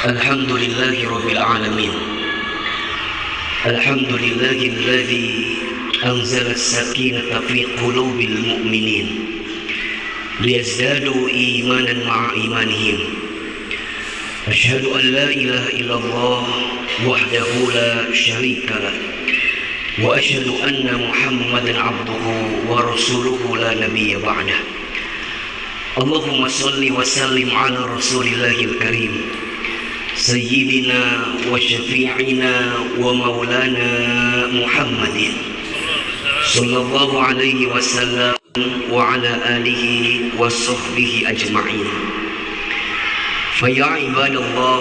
الحمد لله رب العالمين. الحمد لله الذي أنزل السكينة في قلوب المؤمنين ليزدادوا إيمانا مع إيمانهم. أشهد أن لا إله إلا الله وحده لا شريك له، وأشهد أن محمدا عبده ورسوله لا نبي بعده. اللهم صل وسلم على رسول الله الكريم سيدنا وشفيعنا ومولانا محمد صلى الله عليه وسلم وعلى آله وصحبه أجمعين. فيا عباد الله،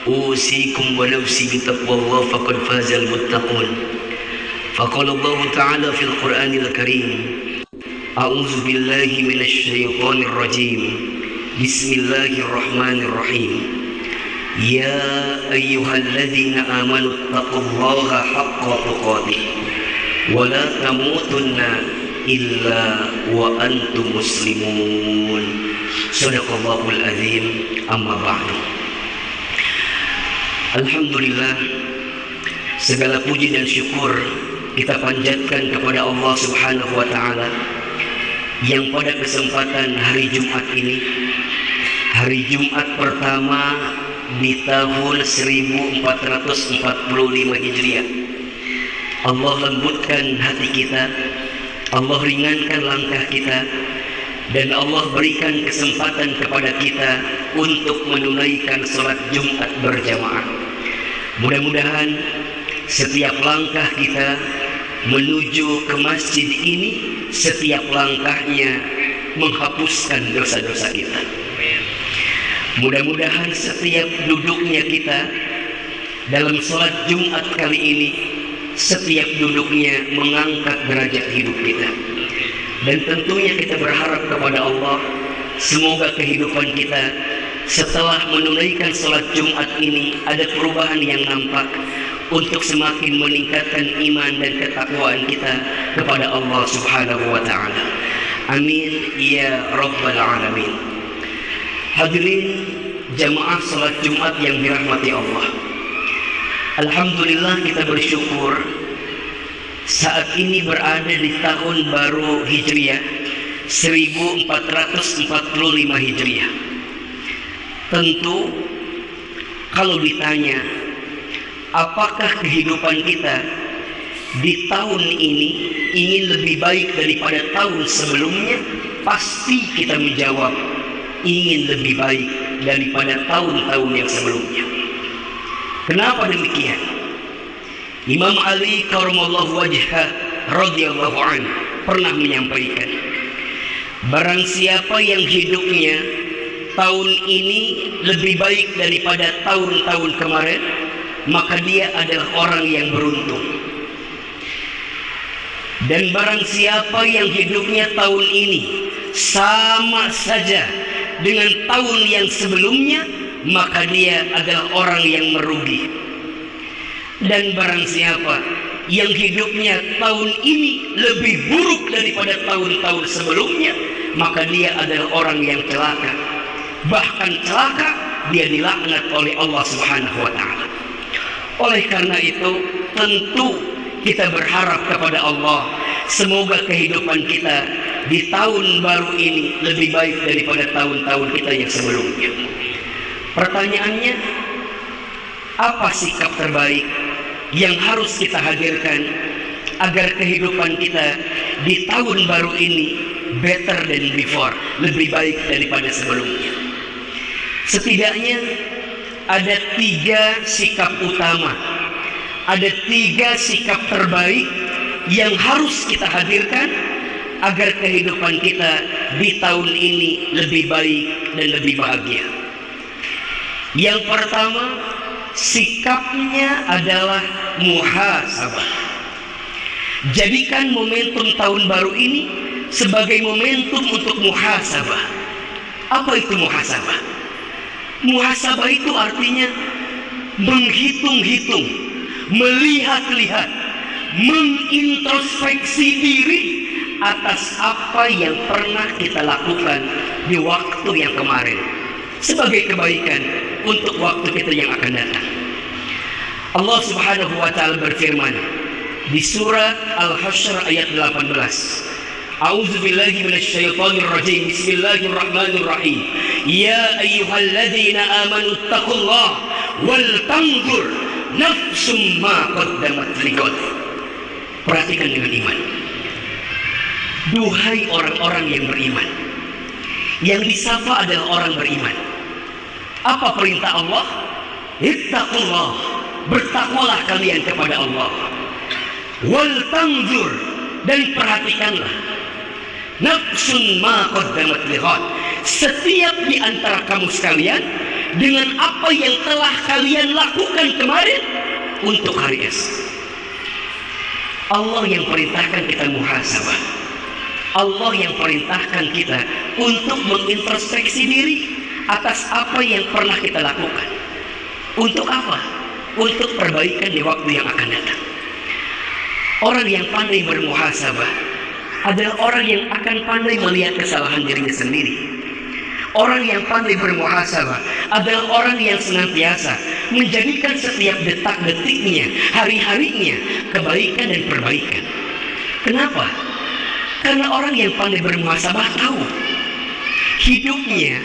أوصيكم ونفسي بتقوى الله فقد فاز المتقون. فقال الله تعالى في القرآن الكريم: أعوذ بالله من الشيطان الرجيم، بسم الله الرحمن الرحيم. يا أيها الذين آمنوا اتقوا الله حق تقاته ولا تموتن إلا وأنتم مسلمون. صدق الله العظيم. أما بعد. Alhamdulillah, segala puji dan syukur kita panjatkan kepada Allah Subhanahu wa Ta'ala yang pada kesempatan hari Jumat ini, hari Jumat pertama di tahun 1445 Hijriah, Allah lembutkan hati kita, Allah ringankan langkah kita, dan Allah berikan kesempatan kepada kita untuk menunaikan sholat Jumat berjamaah. Mudah-mudahan setiap langkah kita menuju ke masjid ini, setiap langkahnya menghapuskan dosa-dosa kita. Mudah-mudahan setiap duduknya kita dalam sholat Jumat kali ini, setiap duduknya mengangkat derajat hidup kita. Dan tentunya kita berharap kepada Allah, semoga kehidupan kita setelah menunaikan sholat Jumat ini ada perubahan yang nampak untuk semakin meningkatkan iman dan ketakwaan kita kepada Allah Subhanahu wa Ta'ala. Amin ya Rabbal Alamin. Hadirin jamaah sholat Jumat yang dirahmati Allah, alhamdulillah kita bersyukur saat ini berada di tahun baru Hijriah 1445 Hijriah. Tentu kalau ditanya apakah kehidupan kita di tahun ini ingin lebih baik daripada tahun sebelumnya, pasti kita menjawab ingin lebih baik daripada tahun-tahun yang sebelumnya. Kenapa demikian? Imam Ali karramallahu wajhah radhiyallahu anhu pernah menyampaikan, barang siapa yang hidupnya tahun ini lebih baik daripada tahun-tahun kemarin, maka dia adalah orang yang beruntung. Dan barang siapa yang hidupnya tahun ini sama saja dengan tahun yang sebelumnya, maka dia adalah orang yang merugi. Dan barang siapa yang hidupnya tahun ini lebih buruk daripada tahun-tahun sebelumnya, maka dia adalah orang yang celaka. Bahkan celaka, dia dilaknat oleh Allah Subhanahu wa Ta'ala. Oleh karena itu, tentu kita berharap kepada Allah, semoga kehidupan kita di tahun baru ini lebih baik daripada tahun-tahun kita yang sebelumnya. Pertanyaannya, apa sikap terbaik yang harus kita hadirkan agar kehidupan kita di tahun baru ini better than before, lebih baik daripada sebelumnya? Setidaknya ada 3 sikap utama, ada 3 sikap terbaik yang harus kita hadirkan agar kehidupan kita di tahun ini lebih baik dan lebih bahagia. Yang pertama, sikapnya adalah muhasabah. Jadikan momentum tahun baru ini sebagai momentum untuk muhasabah. Apa itu muhasabah? Muhasabah itu artinya menghitung-hitung, melihat-lihat, mengintrospeksi diri atas apa yang pernah kita lakukan di waktu yang kemarin. sebagai kebaikan untuk waktu kita yang akan datang. Allah Subhanahu wa taala berfirman di surat Al-Hasyr ayat 18. A'udzu billahi minasyaitonir rajim. Bismillahirrahmanirrahim. Ya ayyuhalladzina amanu taqullaha wal tanzur nafsum ma qaddamat lighad. Perhatikan dengan iman. Duhai orang-orang yang beriman. Yang disapa adalah orang beriman. Apa perintah Allah? Ittaqullah, bertakwalah kalian kepada Allah. Wal tanzur, dan perhatikanlah. Nafsun ma qaddamat lighad, setiap di antara kamu sekalian dengan apa yang telah kalian lakukan kemarin untuk hari esok. Allah yang perintahkan kita muhasabah. Allah yang perintahkan kita untuk mengintrospeksi diri atas apa yang pernah kita lakukan. Untuk apa? Untuk perbaikan di waktu yang akan datang. Orang yang pandai bermuhasabah adalah orang yang akan pandai melihat kesalahan dirinya sendiri. Orang yang pandai bermuhasabah adalah orang yang senantiasa menjadikan setiap detak-detiknya, hari-harinya kebaikan dan perbaikan. Kenapa? Karena orang yang pandai bermuhasabah tahu hidupnya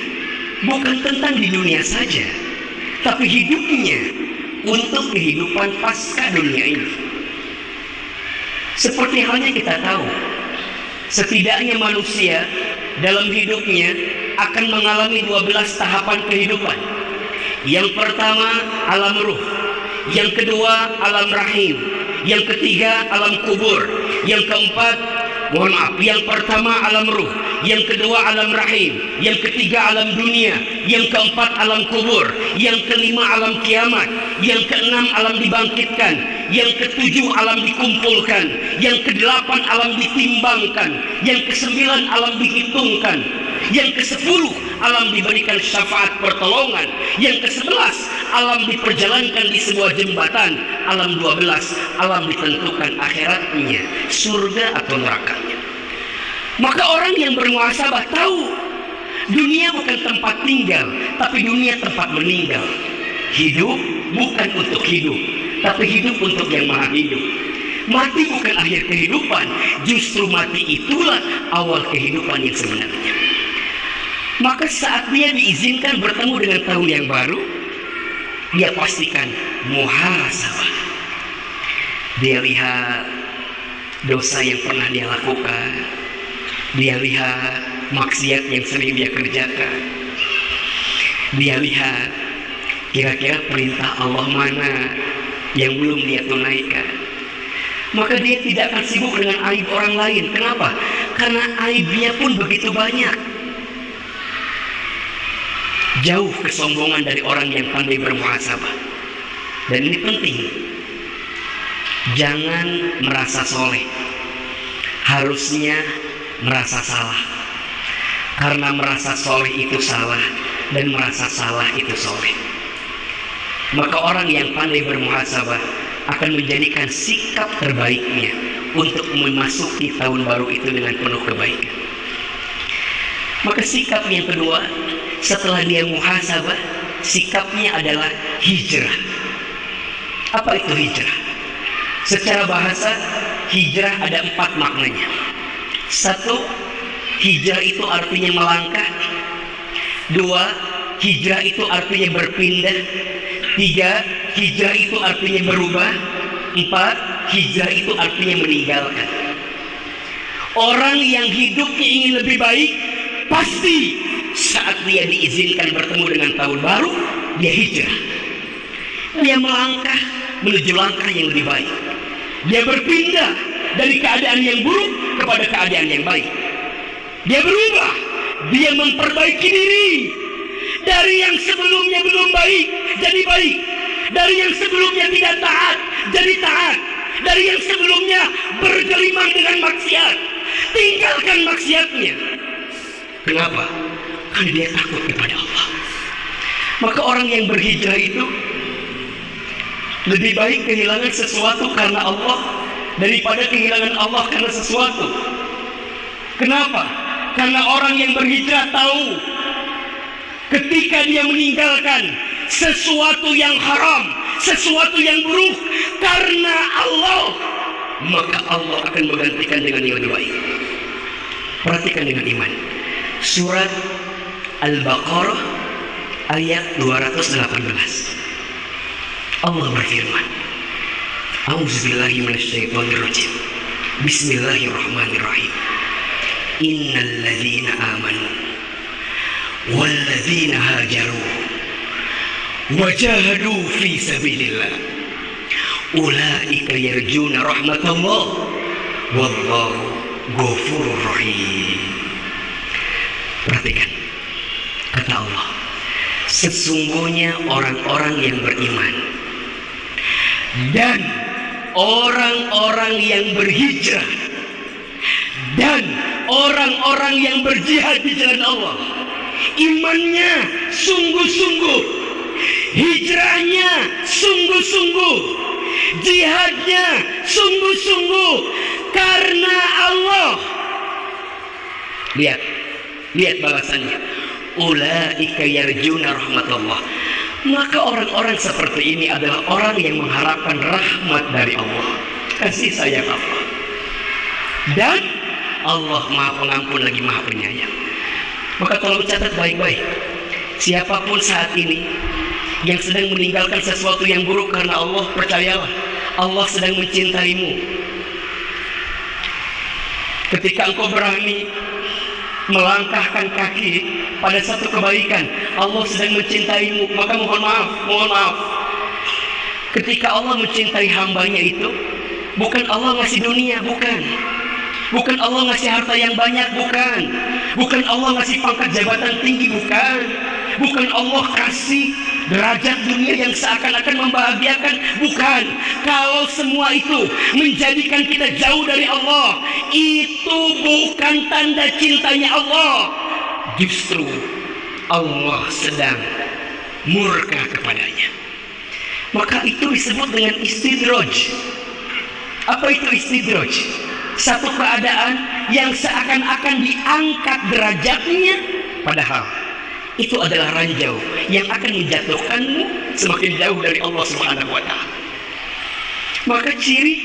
bukan tentang di dunia saja, tapi hidupnya untuk kehidupan pasca dunia ini. Seperti halnya kita tahu, setidaknya manusia dalam hidupnya akan mengalami 12 tahapan kehidupan. Yang pertama alam ruh, yang kedua alam rahim, yang ketiga alam kubur, yang keempat, yang pertama alam ruh, yang kedua alam rahim, yang ketiga alam dunia, yang keempat alam kubur, yang kelima alam kiamat, yang keenam alam dibangkitkan, yang ketujuh alam dikumpulkan, yang kedelapan alam ditimbangkan, yang kesembilan alam dihitungkan, yang ke-10 alam diberikan syafaat pertolongan, yang ke-11 alam diperjalankan di sebuah jembatan, alam 12 alam ditentukan akhiratnya, surga atau nerakanya. Maka orang yang bermuhasabah tahu dunia bukan tempat tinggal, tapi dunia tempat meninggal. Hidup bukan untuk hidup, tapi hidup untuk yang maha hidup. Mati bukan akhir kehidupan, justru mati itulah awal kehidupan yang sebenarnya. Maka saat dia diizinkan bertemu dengan tahun yang baru, dia pastikan muhasabah. Dia lihat dosa yang pernah dia lakukan, dia lihat maksiat yang sering dia kerjakan, dia lihat kira-kira perintah Allah mana yang belum dia tunaikan. Maka dia tidak akan sibuk dengan aib orang lain. Kenapa? Karena aibnya pun begitu banyak. Jauh kesombongan dari orang yang pandai bermuhasabah. Dan ini penting. Jangan merasa soleh. Harusnya merasa salah. Karena merasa soleh itu salah, dan merasa salah itu soleh. Maka orang yang pandai bermuhasabah akan menjadikan sikap terbaiknya untuk memasuki tahun baru itu dengan penuh kebaikan. Maka sikap yang kedua, setelah dia muhasabah, sikapnya adalah hijrah. Apa itu hijrah? Secara bahasa, hijrah ada 4 maknanya. 1, hijrah itu artinya melangkah. 2, hijrah itu artinya berpindah. 3, hijrah itu artinya berubah. 4, hijrah itu artinya meninggalkan. Orang yang hidupnya ingin lebih baik, pasti saat dia diizinkan bertemu dengan tahun baru, dia hijrah. Dia melangkah menuju langkah yang lebih baik. Dia berpindah dari keadaan yang buruk kepada keadaan yang baik. Dia berubah, dia memperbaiki diri. Dari yang sebelumnya belum baik, jadi baik. Dari yang sebelumnya tidak taat, jadi taat. Dari yang sebelumnya bergelimang dengan maksiat, tinggalkan maksiatnya. Kenapa? Karena dia takut kepada Allah. Maka orang yang berhijrah itu lebih baik kehilangan sesuatu karena Allah daripada kehilangan Allah karena sesuatu. Kenapa? Karena orang yang berhijrah tahu ketika dia meninggalkan sesuatu yang haram, sesuatu yang buruk karena Allah, maka Allah akan menggantikan dengan yang lebih baik. Perhatikan dengan iman. Surat Al-Baqarah ayat 218. Allah berfirman, A'udzubillahi minasyaitonirrajim. Bismillahirrahmanirrahim. Innal ladzina amanu wal ladzina hajaru wajahadu fi sabilillah ulaika yarjuna rahmatallah wallahu ghafurur rahim. Perhatikan kata Allah, sesungguhnya orang-orang yang beriman dan orang-orang yang berhijrah dan orang-orang yang berjihad di jalan Allah, imannya sungguh-sungguh, hijrahnya sungguh-sungguh, jihadnya sungguh-sungguh karena Allah. Lihat balasannya. Ulaika yarjuna rahmatullah. Maka orang-orang seperti ini adalah orang yang mengharapkan rahmat dari Allah, kasih sayang Allah. Dan Allah Maha Pengampun lagi Maha Penyayang. Maka tolong catat baik-baik, siapapun saat ini yang sedang meninggalkan sesuatu yang buruk karena Allah, percayalah Allah sedang mencintaimu. Ketika engkau berani melangkahkan kaki pada satu kebaikan, Allah sedang mencintaimu. Maka mohon maaf. Ketika Allah mencintai hambanya itu, bukan Allah ngasih dunia, bukan Allah ngasih harta yang banyak, bukan Allah ngasih pangkat jabatan tinggi, bukan Allah kasih derajat dunia yang seakan-akan membahagiakan, bukan. Kalau semua itu menjadikan kita jauh dari Allah, itu bukan tanda cintanya Allah. Justru Allah sedang murka kepadanya. Maka itu disebut dengan istidraj. Apa itu istidraj? Satu keadaan yang seakan-akan diangkat derajatnya, padahal itu adalah ranjau yang akan menjatuhkanmu semakin jauh dari Allah Subhanahu wa Ta'ala. Maka ciri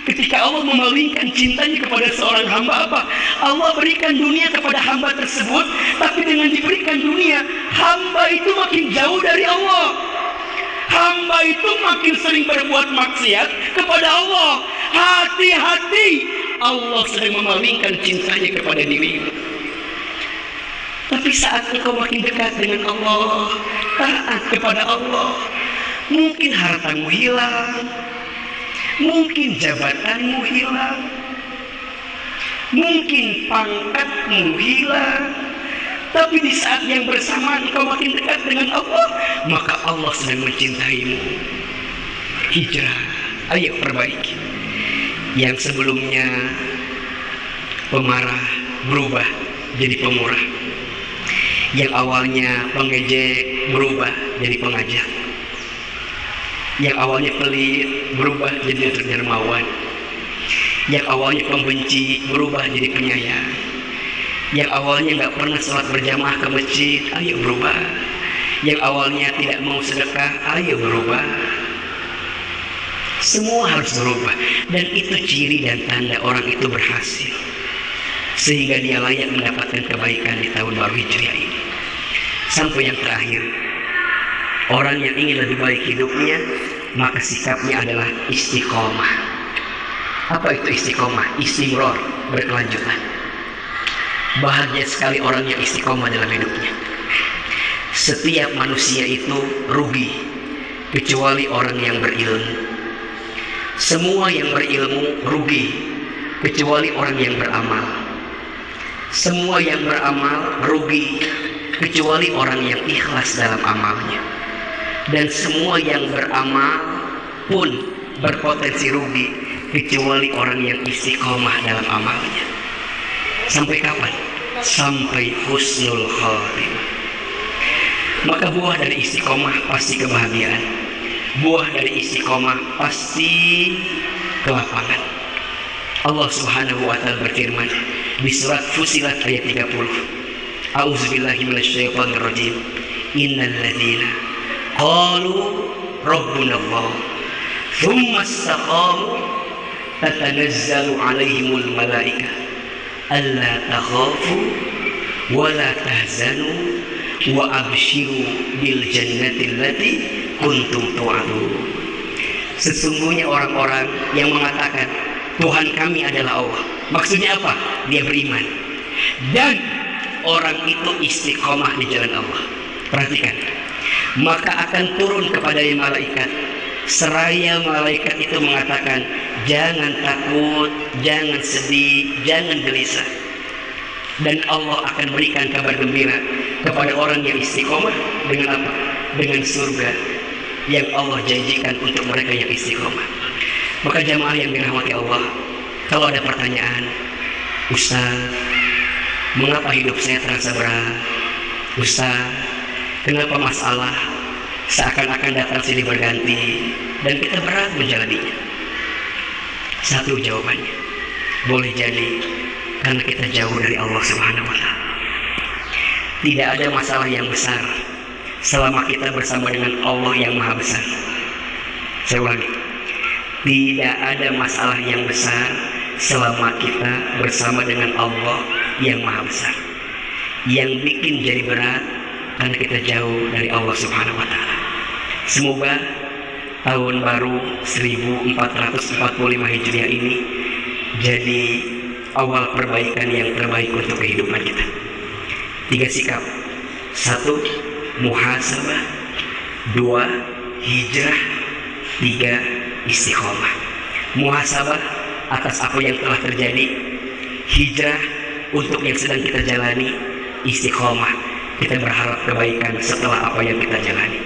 ketika Allah memalingkan cintanya kepada seorang hamba apa? Allah berikan dunia kepada hamba tersebut, tapi dengan diberikan dunia, hamba itu makin jauh dari Allah. Hamba itu makin sering berbuat maksiat kepada Allah. Hati-hati, Allah sedang memalingkan cintanya kepada dirimu. Tapi saat engkau makin dekat dengan Allah, taat kepada Allah, mungkin hartamu hilang, mungkin jabatanmu hilang, mungkin pangkatmu hilang, tapi di saat yang bersamaan engkau makin dekat dengan Allah, maka Allah sedang mencintaimu. Hijrah, ayo perbaiki. Yang sebelumnya pemarah berubah jadi pemurah. Yang awalnya pengejek berubah jadi pengajak. Yang awalnya pelit berubah jadi dermawan. Yang awalnya pembenci berubah jadi penyayang. Yang awalnya nggak pernah sholat berjamaah ke masjid, ayo berubah. Yang awalnya tidak mau sedekah, ayo berubah. Semua harus berubah. Dan itu ciri dan tanda orang itu berhasil, sehingga dia layak mendapatkan kebaikan di tahun baru Hijriah ini. Sampai yang terakhir, orang yang ingin lebih baik hidupnya, maka sikapnya adalah istiqomah. Apa itu istiqomah? Istimror, berkelanjutan. Bahagia sekali orang yang istiqomah dalam hidupnya. Setiap manusia itu rugi kecuali orang yang berilmu. Semua yang berilmu rugi kecuali orang yang beramal. Semua yang beramal rugi kecuali orang yang ikhlas dalam amalnya. Dan semua yang beramal pun berpotensi rugi kecuali orang yang istiqomah dalam amalnya. Sampai kapan? Sampai husnul khatimah. Maka buah dari istiqomah pasti kebahagiaan. Buah dari istiqomah pasti kelapangan. Allah Subhanahu wa Ta'ala berfirman di surat Fussilat ayat 30. A'udzubillahi minasyaitonirrajim. innal ladzina qalu rabbuna Allah thumma istaqamu tatanazzalu alaihimul malaika alla takhafu wa la tahzanu wa abshiru bil jannati allati kuntum tu'adun. Sesungguhnya orang-orang yang mengatakan Tuhan kami adalah Allah, maksudnya apa? Dia beriman dan orang itu istiqomah di jalan Allah. Perhatikan, maka akan turun kepada malaikat seraya malaikat itu mengatakan, jangan takut, jangan sedih, jangan gelisah. Dan Allah akan berikan kabar gembira kepada orang yang istiqomah dengan apa? Dengan surga yang Allah janjikan untuk mereka yang istiqomah. Maka jamaah yang dirahmati Allah, kalau ada pertanyaan, Ustaz, mengapa hidup saya terasa berat? Ustaz, kenapa masalah seakan-akan datang silih berganti dan kita berat menjalaninya? Satu jawabannya, boleh jadi karena kita jauh dari Allah Subhanahu wa Ta'ala. Tidak ada masalah yang besar selama kita bersama dengan Allah yang Maha Besar. Saya ulangi, tidak ada masalah yang besar selama kita bersama dengan Allah yang Maha Besar. Yang bikin jadi berat karena kita jauh dari Allah Subhanahu wa Ta'ala. Semoga tahun baru 1445 Hijriah ini jadi awal perbaikan yang terbaik untuk kehidupan kita. 3 sikap. 1. Muhasabah. 2. Hijrah. 3. Istiqomah. Muhasabah atas apa yang telah terjadi. Hijrah untuk yang sedang kita jalani. Istiqomah, kita berharap kebaikan setelah apa yang kita jalani.